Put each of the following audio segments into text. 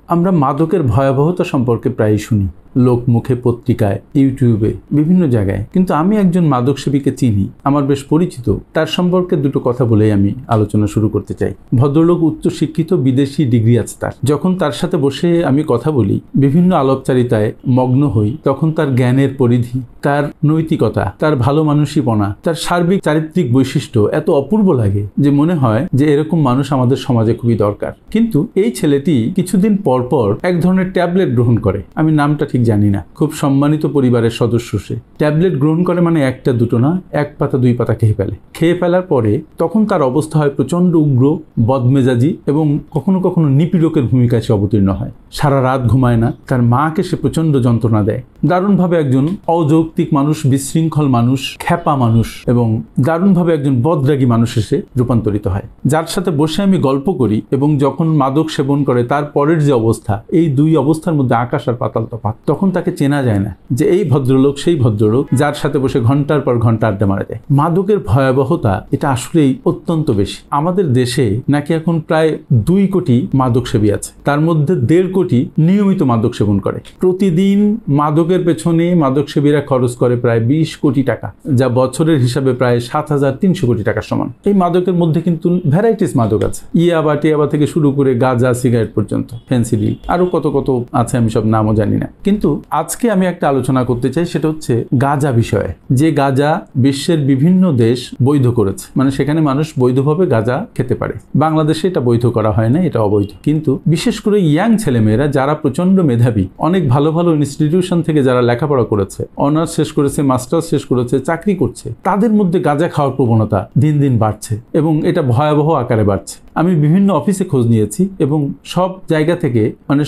আমরা মাদকের ভয়াবহতা সম্পর্কে প্রায়ই শুনি, লোকমুখে, পত্রিকায়, ইউটিউবে, বিভিন্ন জায়গায়। কিন্তু আমি একজন মাদক সেবীকে চিনি, আমার বেশ পরিচিত। তার সম্পর্কে দুটো কথা বলেই আমি আলোচনা শুরু করতে চাই। ভদ্রলোক উচ্চ শিক্ষিত, বিদেশি ডিগ্রি আছে তার। যখন তার সাথে বসে আমি কথা বলি, বিভিন্ন আলাপচারিতায় মগ্ন হই, তখন তার জ্ঞানের পরিধি, তার নৈতিকতা, তার ভালো মানসিকতা, তার সার্বিক চারিত্রিক বৈশিষ্ট্য এত অপূর্ব লাগে যে মনে হয় যে এরকম মানুষ আমাদের সমাজে খুবই দরকার। কিন্তু এই ছেলেটি কিছুদিন পর পর এক ধরনের ট্যাবলেট গ্রহণ করে। আমি নামটা ঠিক জানি না, খুব সম্মানিত পরিবারের সদস্য সে। ট্যাবলেট গ্রহণ করে মানে একটা দুটো না, এক পাতা দুই পাতা খেয়ে ফেলে। খেয়ে ফেলার পরে তখন তার অবস্থা হয় প্রচন্ড উগ্র, বদমেজাজি এবং কখনো কখনো নিপীড়কের ভূমিকায় সে অবতীর্ণ হয়। সারা রাত ঘুমায় না, তার মাকে সে প্রচন্ড যন্ত্রণা দেয়। দারুণভাবে একজন অযৌক্তিক মানুষ, বিশৃঙ্খল মানুষ, খ্যাপা মানুষ এবং দারুণভাবে একজন বদরাগী মানুষ এসে রূপান্তরিত হয়। যার সাথে বসে আমি গল্প করি এবং যখন মাদক সেবন করে তার পরের যে অবস্থা, এই দুই অবস্থার মধ্যে আকাশ আর পাতাল তফাৎ। তখন তাকে চেনা যায় না যে এই ভদ্রলোক সেই ভদ্রলোক যার সাথে বসে ঘন্টার পর ঘন্টা আড্ডা মারা যায়। মাদকের ভয়াবহতা এটা আসলেই অত্যন্ত বেশি। আমাদের দেশে নাকি এখন প্রায় 2 কোটি মাদক সেবী আছে, তার মধ্যে 1.5 কোটি নিয়মিত মাদক সেবন করে। প্রতিদিন মাদকের পেছনে মাদক সেবীরা খরচ করে প্রায় 20 কোটি টাকা, যা বছরের হিসাবে প্রায় 7,300 কোটি টাকার সমান। এই মাদকের মধ্যে কিন্তু ভ্যারাইটিস মাদক আছে, ইয়াবা টিয়াবা থেকে শুরু করে গাঁজা, সিগারেট পর্যন্ত, ফেন্সিডিল, আরো কত কত আছে, আমি সব নামও জানি না। কিন্তু আজকে আমি একটা আলোচনা করতে চাই, সেটা হচ্ছে গাঁজা বিষয়ে। যে গাঁজা বিশ্বের বিভিন্ন দেশ বৈধ করেছে, মানে সেখানে মানুষ বৈধভাবে গাঁজা খেতে পারে। বাংলাদেশে এটা বৈধ করা হয় না, এটা অবৈধ। কিন্তু বিশেষ করে ইয়াং ছেলেমেয়েরা যারা প্রচন্ড মেধাবী, অনেক ভালো ভালো ইনস্টিটিউশন থেকে যারা লেখাপড়া করেছে, অনার্স শেষ করেছে, মাস্টার্স শেষ করেছে, চাকরি করছে, তাদের মধ্যে গাঁজা খাওয়ার প্রবণতা দিন দিন বাড়ছে এবং এটা ভয়াবহ আকারে বাড়ছে। আমি বিভিন্ন অফিসে খোঁজ নিয়েছি এবং সব জায়গা থেকে মানে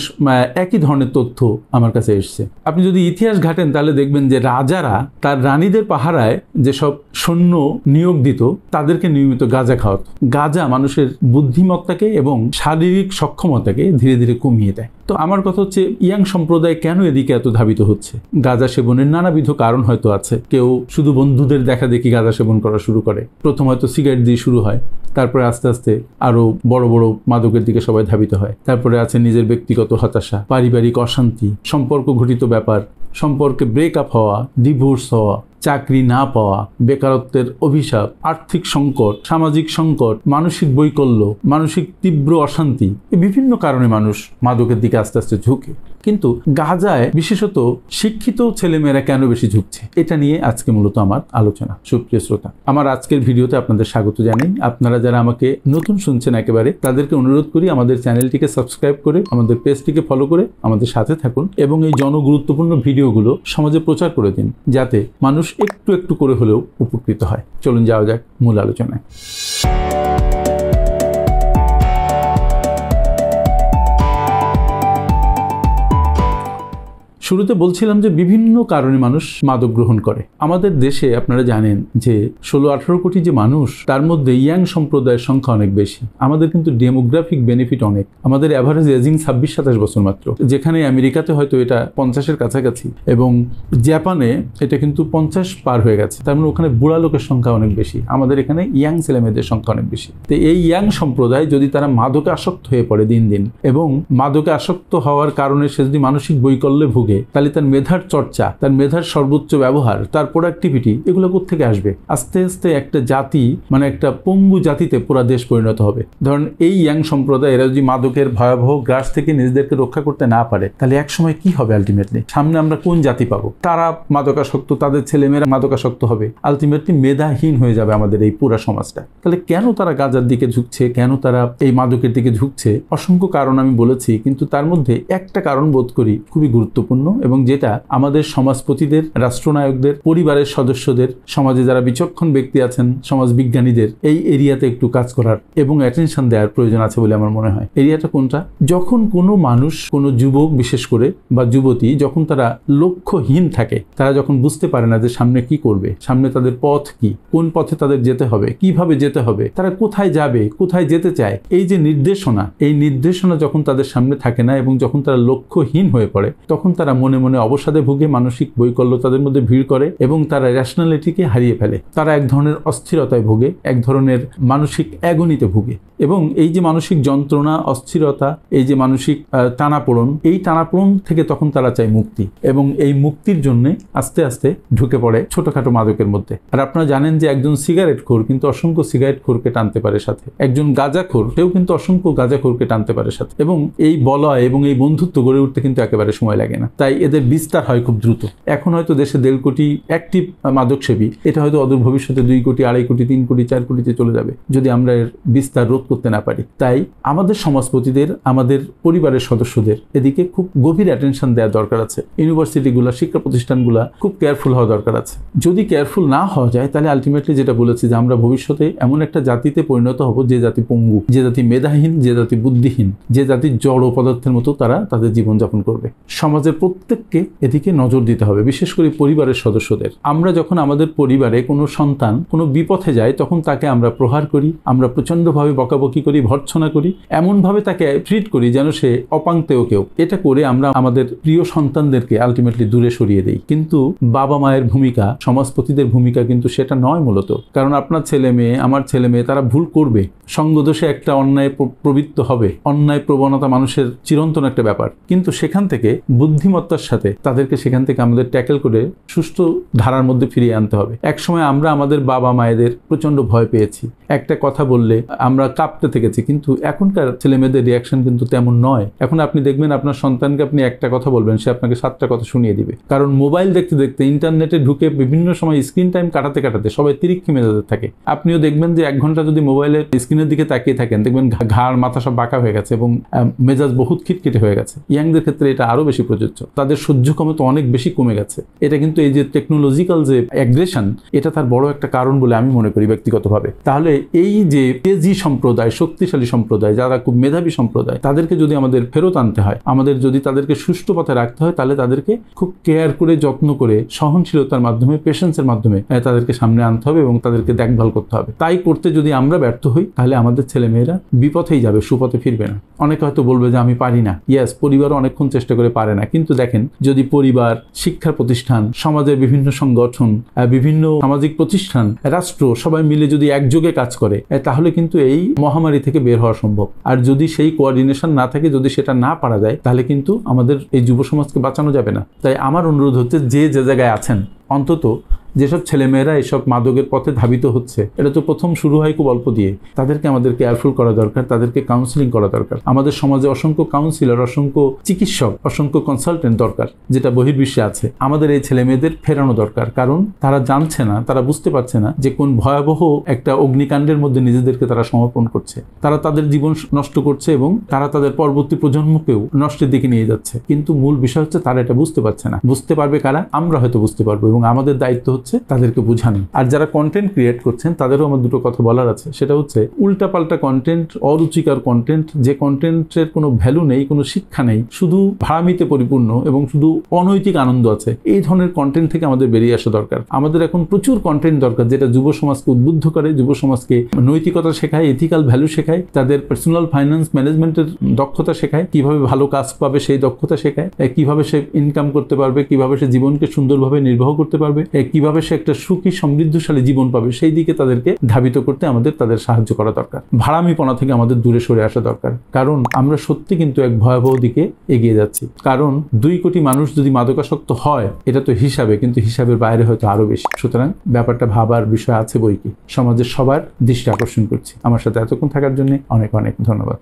একই ধরনের তথ্য আমার কাছে এসছে। আপনি যদি ইতিহাস ঘাটেন তাহলে দেখবেন যে রাজারা তার রানীদের পাহারায় যেসব সৈন্য নিয়োগ দিত তাদেরকে নিয়মিত গাঁজা খাওয়াত। গাঁজা মানুষের বুদ্ধিমত্তাকে এবং শারীরিক সক্ষমতাকে ধীরে ধীরে কমিয়ে দেয়। তো আমার কথা হচ্ছে, ইয়াং সম্প্রদায় কেন এদিকে এত ধাবিত হচ্ছে? গাঁজা সেবনের নানাবিধ কারণ হয়তো আছে। কেউ শুধু বন্ধুদের দেখা দেখি গাঁজা সেবন করা শুরু করে, প্রথম হয়তো সিগারেট দিয়ে শুরু হয়, তারপরে আস্তে আস্তে আরো বড় বড় মাদকের দিকে সবাই ধাবিত হয়। তারপরে আছে নিজের ব্যক্তিগত হতাশা, পারিবারিক অশান্তি, সম্পর্ক ঘটিত ব্যাপার, সম্পর্কে ব্রেকআপ হওয়া, ডিভোর্স হওয়া, চাকরি না পাওয়া, বেকারত্বের অভিশাপ, আর্থিক সংকট, সামাজিক সংকট, মানসিক বৈকল্য, মানসিক তীব্র অশান্তি, এই বিভিন্ন কারণে মানুষ মাদকের দিকে আস্তে আস্তে ঝুঁকে। কিন্তু গাঁজায় বিশেষত শিক্ষিত ছেলেমেয়েরা কেন বেশি ঝুঁকছে, এটা নিয়ে আজকে মূলত আমার আলোচনা। সুপ্রিয় শ্রোতা, আমার আজকের ভিডিওতে আপনাদের স্বাগত জানাই। আপনারা যারা আমাকে নতুন শুনছেন একেবারে, তাদেরকে অনুরোধ করি আমাদের চ্যানেলটিকে সাবস্ক্রাইব করে, আমাদের পেজটিকে ফলো করে আমাদের সাথে থাকুন এবং এই জনগুরুত্বপূর্ণ ভিডিওগুলো সমাজে প্রচার করে দিন, যাতে মানুষ একটু একটু করে হলেও উপকৃত হয়। চলুন যাওয়া যাক মূল আলোচনায়। শুরুতে বলছিলাম যে বিভিন্ন কারণে মানুষ মাদক গ্রহণ করে। আমাদের দেশে আপনারা জানেন যে 16-18 কোটি যে মানুষ, তার মধ্যে ইয়াং সম্প্রদায়ের সংখ্যা অনেক বেশি। আমাদের কিন্তু ডেমোগ্রাফিক বেনিফিট অনেক। আমাদের অ্যাভারেজ এজিং 26-27 বছর মাত্র, যেখানে আমেরিকাতে হয়তো এটা 50-এর কাছাকাছি এবং জাপানে এটা কিন্তু 50 পার হয়ে গেছে। তার মানে ওখানে বুড়া লোকের সংখ্যা অনেক বেশি, আমাদের এখানে ইয়াং ছেলেমেয়েদের সংখ্যা অনেক বেশি। তো এই ইয়াং সম্প্রদায় যদি তারা মাদকে আসক্ত হয়ে পড়ে দিন দিন, এবং মাদকে আসক্ত হওয়ার কারণে সে যদি মানসিক বৈকল্যে ভুগে, তাহলে তার মেধার চর্চা, তার মেধার সর্বোচ্চ ব্যবহার, তার প্রোডাক্টিভিটি, এগুলো কোত্থেকে আসবে? আস্তে আস্তে একটা জাতি, মানে একটা পঙ্গু জাতিতে পুরা দেশ পরিণত হবে। ধরেন এই ইয়াং সম্প্রদায় এরা যদি মাদকের ভয়াবহ গ্রাস থেকে নিজেদেরকে রক্ষা করতে না পারে, তাহলে এক সময় কি হবে? আলটিমেটলি সামনে আমরা কোন জাতি পাবো? তারা মাদকাসক্ত, তাদের ছেলেমেয়েরা মাদকাসক্ত হবে, আলটিমেটলি মেধাহীন হয়ে যাবে আমাদের এই পুরা সমাজটা। তাহলে কেন তারা গাঁজার দিকে ঝুঁকছে, কেন তারা এই মাদকের দিকে ঝুঁকছে? অসংখ্য কারণ আমি বলেছি, কিন্তু তার মধ্যে একটা কারণ বোধ করি খুবই গুরুত্বপূর্ণ এবং যেটা আমাদের সমাজপতিদের, রাষ্ট্রনায়কদের, পরিবারের সদস্যদের, সমাজে যারা বিচক্ষণ ব্যক্তি আছেন, সমাজ বিজ্ঞানীদের এই এরিয়াতে একটু কাজ করার এবং অ্যাটেনশন দেওয়ার প্রয়োজন আছে বলে আমার মনে হয়। এরিয়াটা কোনটা? যখন কোনো মানুষ, কোনো যুবক বিশেষ করে বা যুবতী, যখন তারা লক্ষ্যহীন থাকে, তারা যখন বুঝতে পারে না যে সামনে কি করবে, সামনে তাদের পথ কি, কোন পথে তাদের যেতে হবে, কিভাবে যেতে হবে, তারা কোথায় যাবে, কোথায় যেতে চায়, এই যে নির্দেশনা, এই নির্দেশনা যখন তাদের সামনে থাকে না এবং যখন তারা লক্ষ্যহীন হয়ে পড়ে, তখন তারা মনে মনে অবসাদে ভুগে, মানসিক বৈকল্য তাদের মধ্যে ভিড় করে এবং তারা র্যাশনালিটিকে হারিয়ে ফেলে। তারা এক ধরনের অস্থিরতায় ভোগে, এক ধরনের মানসিক অ্যাগনিতে ভুগে এবং এই যে মানসিক যন্ত্রণা, অস্থিরতা, এই যে মানসিক টানাপোড়ন, এই টানাপোড়ন থেকে তখন তারা চায় মুক্তি এবং এই মুক্তির জন্য আস্তে আস্তে ঢুকে পড়ে ছোটখাটো মাদকের মধ্যে। আর আপনারা জানেন যে একজন সিগারেট খোর কিন্তু অসংখ্য সিগারেট খোরকে টানতে পারে সাথে, একজন গাঁজাখোর সেও কিন্তু অসংখ্য গাঁজাখোরকে টানতে পারে সাথে, এবং এই বলয় এবং এই বন্ধুত্ব গড়ে উঠতে কিন্তু একেবারে সময় লাগে না। তাই এদের বিস্তার হয় খুব দ্রুত। এখন হয়তো দেশে 1.5 কোটি অ্যাক্টিভ মাদকসেবী, এটা হয়তো অদূর ভবিষ্যতে 2 কোটি, 2.5 কোটি, 3 কোটি, 4 কোটিতে চলে যাবে যদি আমরা এর বিস্তার রোধ করতে না পারি। তাই আমাদের সমাজপতিদের, আমাদের পরিবারের সদস্যদের এদিকে খুব গভীর অ্যাটেনশন দেওয়া দরকার আছে। ইউনিভার্সিটিগুলো, শিক্ষা প্রতিষ্ঠানগুলো খুব কেয়ারফুল হওয়া দরকার আছে। যদি কেয়ারফুল না হওয়া যায় তাহলে আলটিমেটলি যেটা বলেছি যে আমরা ভবিষ্যতে এমন একটা জাতিতে পরিণত হব যে জাতি পঙ্গু, যে জাতি মেধাহীন, যে জাতি বুদ্ধিহীন, যে জাতি জড় পদার্থের মতো তারা তাদের জীবনযাপন করবে। সমাজের প্রত্যেককে এদিকে নজর দিতে হবে, বিশেষ করে পরিবারের সদস্যদের। আমরা যখন আমাদের পরিবারে কোনো সন্তান কোনো বিপথে যায় তখন তাকে আমরা প্রহার করি, আমরা প্রচণ্ডভাবে বকাবকি করি, ভর্ৎসনা করি, এমনভাবে তাকে ট্রিট করি যেন সে অপাংতেও কেউ। এটা করে আমরা আমাদের প্রিয় সন্তানদেরকে আলটিমেটলি দূরে সরিয়ে দেই। কিন্তু বাবা মায়ের ভূমিকা, সমাজপতিদের ভূমিকা কিন্তু সেটা নয় মূলত। কারণ আপনার ছেলে মেয়ে, আমার ছেলে মেয়ে, তারা ভুল করবে, সঙ্গদোষে একটা অন্যায় প্রবৃত্ত হবে, অন্যায় প্রবণতা মানুষের চিরন্তন একটা ব্যাপার। কিন্তু সেখান থেকে বুদ্ধিমত্তার সাথে তাদেরকে সেখান থেকে আমাদের ট্যাকেল করে সুস্থ ধারার মধ্যে ফিরিয়ে আনতে হবে। একসময় আমরা আমাদের বাবা মায়েদের প্রচন্ড ভয় পেয়েছি, একটা কথা বললে আমরা কাঁপতে থেকেছি, কিন্তু এখনকার ছেলে মেয়েদের রিয়াকশন কিন্তু তেমন নয়। এখন আপনি দেখবেন আপনার সন্তানকে আপনি একটা কথা বলবেন, সে আপনাকে 7টা কথা শুনিয়ে দিবে। কারণ মোবাইল দেখতে দেখতে, ইন্টারনেটে ঢুকে বিভিন্ন সময় স্ক্রিন টাইম কাটাতে কাটাতে সবাই তিরিক্ষি মেজাজে থাকে। আপনিও দেখবেন যে 1 ঘন্টা যদি মোবাইলের স্ক্রিনের দিকে তাকিয়ে থাকেন, দেখবেন ঘাড় মাথা সব বাঁকা হয়ে গেছে এবং মেজাজ বহুত খিটখিটে হয়ে গেছে। ইয়াংদের ক্ষেত্রে এটা আরো বেশি প্রযোজ্য, তাদের সহ্য ক্ষমতা অনেক বেশি কমে গেছে। এটা কিন্তু এই যে টেকনোলজিক্যাল যে অ্যাগ্রেশন, এটা তার বড় একটা কারণ বলে আমি মনে করি ব্যক্তিগতভাবে। তাহলে এই যে তেজি সম্প্রদায়, শক্তিশালী সম্প্রদায়, যারা খুব মেধাবী সম্প্রদায়, তাদেরকে যদি আমাদের ফেরত আনতে হয়, আমাদের যদি তাদেরকে সুষ্ঠু পথে রাখতে হয়, তাহলে তাদেরকে খুব কেয়ার করে, যত্ন করে, সহনশীলতার মাধ্যমে, পেশেন্সের মাধ্যমে তাদেরকে সামনে আনতে হবে এবং তাদেরকে দেখভাল করতে হবে। তাই করতে যদি আমরা ব্যর্থ হই তাহলে আমাদের ছেলেমেয়েরা বিপথেই যাবে, সুপথে ফিরবে না। অনেকে হয়তো বলবে যে আমি পারি না। ইয়েস, পরিবারও অনেকক্ষণ চেষ্টা করে পারে না, কিন্তু দেখেন যদি পরিবার, শিক্ষা প্রতিষ্ঠান, সমাজের বিভিন্ন সংগঠন, বিভিন্ন সামাজিক প্রতিষ্ঠান, রাষ্ট্র সবাই মিলে যদি একযোগে কাজ করে তাহলে কিন্তু এই মহামারী থেকে বের হওয়া সম্ভব। আর যদি সেই কোঅর্ডিনেশন না থাকে, যদি সেটা না পারা যায়, তাহলে কিন্তু আমাদের এই যুব সমাজকে বাঁচানো যাবে না। তাই আমার অনুরোধ হচ্ছে, যে জায়গায় আছেন, অন্তত যেসব ছেলেমেয়েরা এসব মাদকের পথে ধাবিত হচ্ছে, এটা তো প্রথম শুরু হয় খুব অল্প দিয়ে, তাদেরকে আমাদের কেয়ারফুল করা দরকার, তাদেরকে কাউন্সিলিং করা দরকার। আমাদের সমাজে অসংখ্য কাউন্সিলর, অসংখ্য চিকিৎসক, অসংখ্য কনসালটেন্ট দরকার, যেটা বহির্বিশ্বে আছে। আমাদের এই ছেলেমেয়েদের ফেরানো দরকার, কারণ তারা জানছে না, তারা বুঝতে পারছে না যে কোন ভয়াবহ একটা অগ্নিকাণ্ডের মধ্যে নিজেদেরকে তারা সমর্পণ করছে। তারা তাদের জীবন নষ্ট করছে এবং তারা তাদের পরবর্তী প্রজন্মকেও নষ্টের দিকে নিয়ে যাচ্ছে। কিন্তু মূল বিষয় হচ্ছে তারা এটা বুঝতে পারছে না। বুঝতে পারবে কারা? আমরা হয়তো বুঝতে পারবো, এবং আমাদের দায়িত্ব হচ্ছে তাদেরকে বোঝানো। আর যারা কন্টেন্ট ক্রিয়েট করছেন তাদেরও আমার দুটো কথা বলার আছে, সেটা হচ্ছে উল্টাপাল্টা কন্টেন্ট, অরুচিকর কন্টেন্ট, যে কন্টেন্টের কোনো ভ্যালু নেই, কোনো শিক্ষা নেই, শুধু ভাড়ামিতে পরিপূর্ণ এবং শুধু অনৈতিক আনন্দ আছে, এই ধরনের কন্টেন্ট থেকে আমাদের বেরিয়ে আসা দরকার। আমাদের এখন প্রচুর কন্টেন্ট দরকার যেটা যুব সমাজকে উদ্বুদ্ধ করে, যুব সমাজকে নৈতিকতা শেখায়, এথিক্যাল ভ্যালু শেখায়, তাদের পার্সোনাল ফাইন্যান্স ম্যানেজমেন্টের দক্ষতা শেখায়, কিভাবে ভালো কাজ পাবে সেই দক্ষতা শেখায়, কিভাবে সে ইনকাম করতে পারবে, কিভাবে সে জীবনকে সুন্দরভাবে নির্বাহ করতে পারবে, কিভাবে সে একটা সুখী সমৃদ্ধশালী জীবন পাবে, সেই দিকে তাদেরকে ধাবিত করতে আমাদের তাদের সাহায্য করা দরকার। ভাড়ামিপনা থেকে আমাদের দূরে সরে আসা দরকার, কারণ আমরা সত্যি কিন্তু এক ভয়াবহ দিকে এগিয়ে যাচ্ছি। কারণ 2 কোটি মানুষ যদি মাদকাসক্ত হয়, এটা তো হিসাবে, কিন্তু হিসাবের বাইরে হয়তো আরো বেশি। সুতরাং ব্যাপারটা ভাবার বিষয় আছে বই কি। সমাজের সবার দৃষ্টি আকর্ষণ করছি। আমার সাথে এতক্ষণ থাকার জন্য অনেক অনেক ধন্যবাদ।